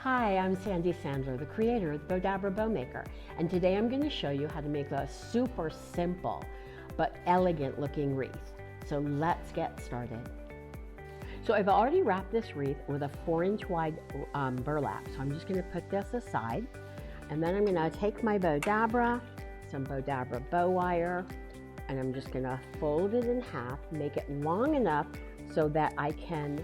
Hi, I'm Sandy Sandler, the creator of the Bowdabra Bowmaker, and today I'm going to show you how to make a super simple but elegant looking wreath. So let's get started. So I've already wrapped this wreath with a 4-inch wide burlap, so I'm just going to put this aside, and then I'm going to take my Bowdabra, some Bowdabra bow wire, and I'm just going to fold it in half, make it long enough so that I can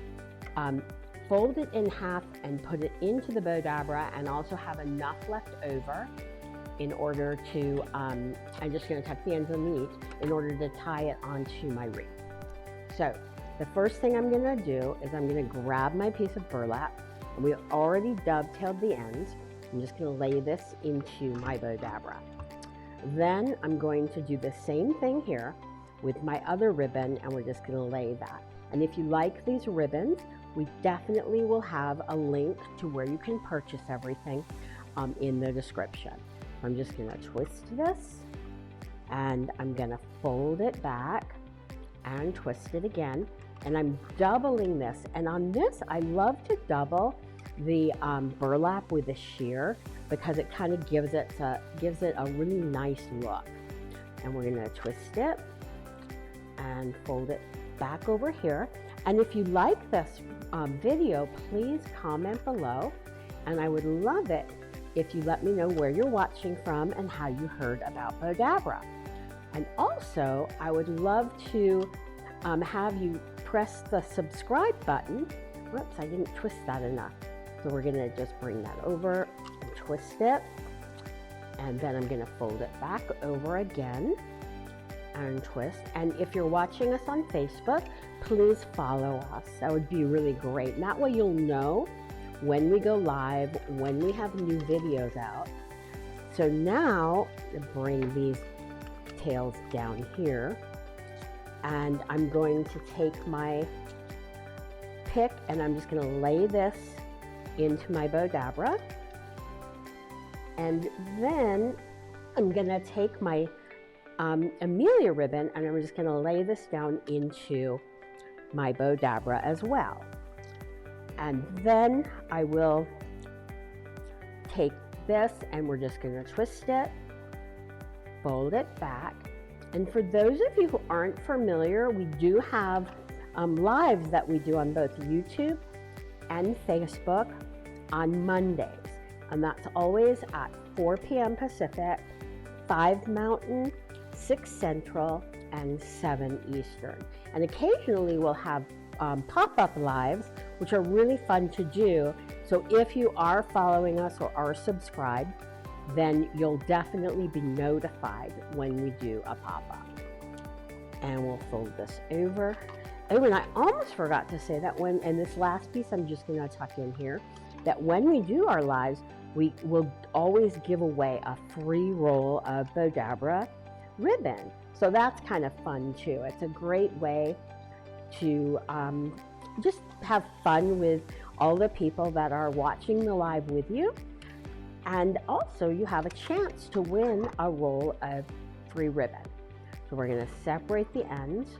fold it in half and put it into the Bowdabra and also have enough left over in order to, I'm just going to tuck the ends underneath in order to tie it onto my wreath. So the first thing I'm going to do is I'm going to grab my piece of burlap, and we already dovetailed the ends. I'm just going to lay this into my Bowdabra. Then I'm going to do the same thing here with my other ribbon, and we're just going to lay that. And if you like these ribbons, we definitely will have a link to where you can purchase everything in the description. I'm just going to twist this, and I'm going to fold it back and twist it again, and I'm doubling this. And on this, I love to double the burlap with a shear because it kind of gives it a really nice look. And we're going to twist it and fold it back over here. And if you like this video, please comment below, and I would love it if you let me know where you're watching from and how you heard about Bowdabra. And also, I would love to have you press the subscribe button. Whoops, I didn't twist that enough. So we're going to just bring that over and twist it, and then I'm going to fold it back over again and twist. And if you're watching us on Facebook, please follow us. That would be really great. And that way you'll know when we go live, when we have new videos out. So now bring these tails down here, and I'm going to take my pick and I'm just going to lay this into my Bowdabra, and then I'm going to take my Amelia ribbon and I'm just going to lay this down into my Bowdabra as well. And then I will take this and we're just going to twist it, fold it back. And for those of you who aren't familiar, we do have lives that we do on both YouTube and Facebook on Mondays. And that's always at 4 p.m. Pacific, 5 Mountain, 6 Central, and 7 Eastern. And occasionally we'll have pop-up lives, which are really fun to do. So if you are following us or are subscribed, then you'll definitely be notified when we do a pop-up. And we'll fold this over. Oh, and I almost forgot to say that in this last piece, I'm just going to tuck in here, that when we do our lives, we will always give away a free roll of Bowdabra ribbon. So that's kind of fun too. It's a great way to just have fun with all the people that are watching the live with you. And also you have a chance to win a roll of free ribbon. So we're going to separate the ends,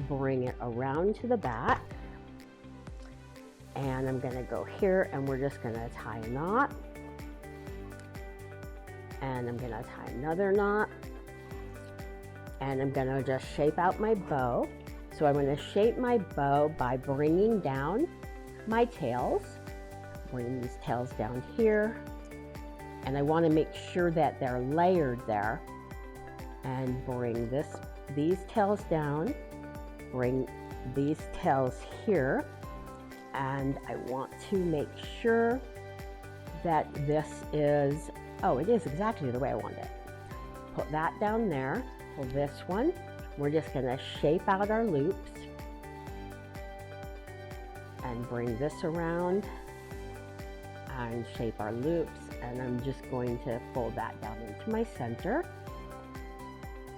bring it around to the back, and I'm going to go here and we're just going to tie a knot, and I'm going to tie another knot, and I'm going to just shape out my bow. So I'm going to shape my bow by bringing down my tails, bring these tails down here, and I want to make sure that they're layered there, and bring these tails down, bring these tails here, and I want to make sure that this is, oh, it is exactly the way I want it. Put that down there. For this one, we're just going to shape out our loops and bring this around and shape our loops, and I'm just going to fold that down into my center.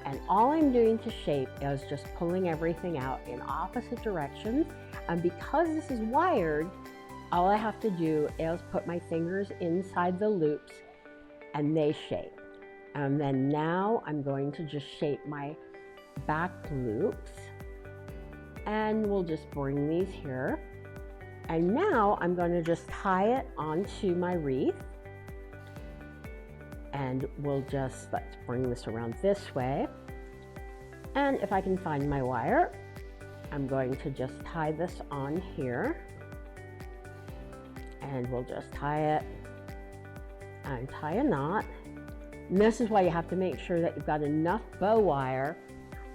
And all I'm doing to shape is just pulling everything out in opposite directions. And because this is wired, all I have to do is put my fingers inside the loops and they shape. And then now I'm going to just shape my back loops, and we'll just bring these here And now I'm going to just tie it onto my wreath. And let's bring this around this way. And if I can find my wire, I'm going to just tie this on here. And we'll just tie it and tie a knot. And this is why you have to make sure that you've got enough bow wire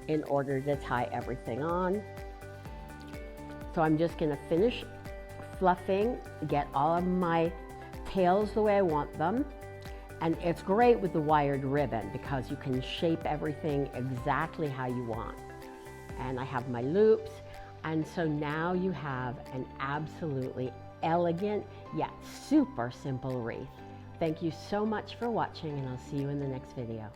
in order to tie everything on. So I'm just going to finish fluffing, get all of my tails the way I want them. And it's great with the wired ribbon because you can shape everything exactly how you want. And I have my loops, and so now you have an absolutely elegant yet super simple wreath. Thank you so much for watching, and I'll see you in the next video.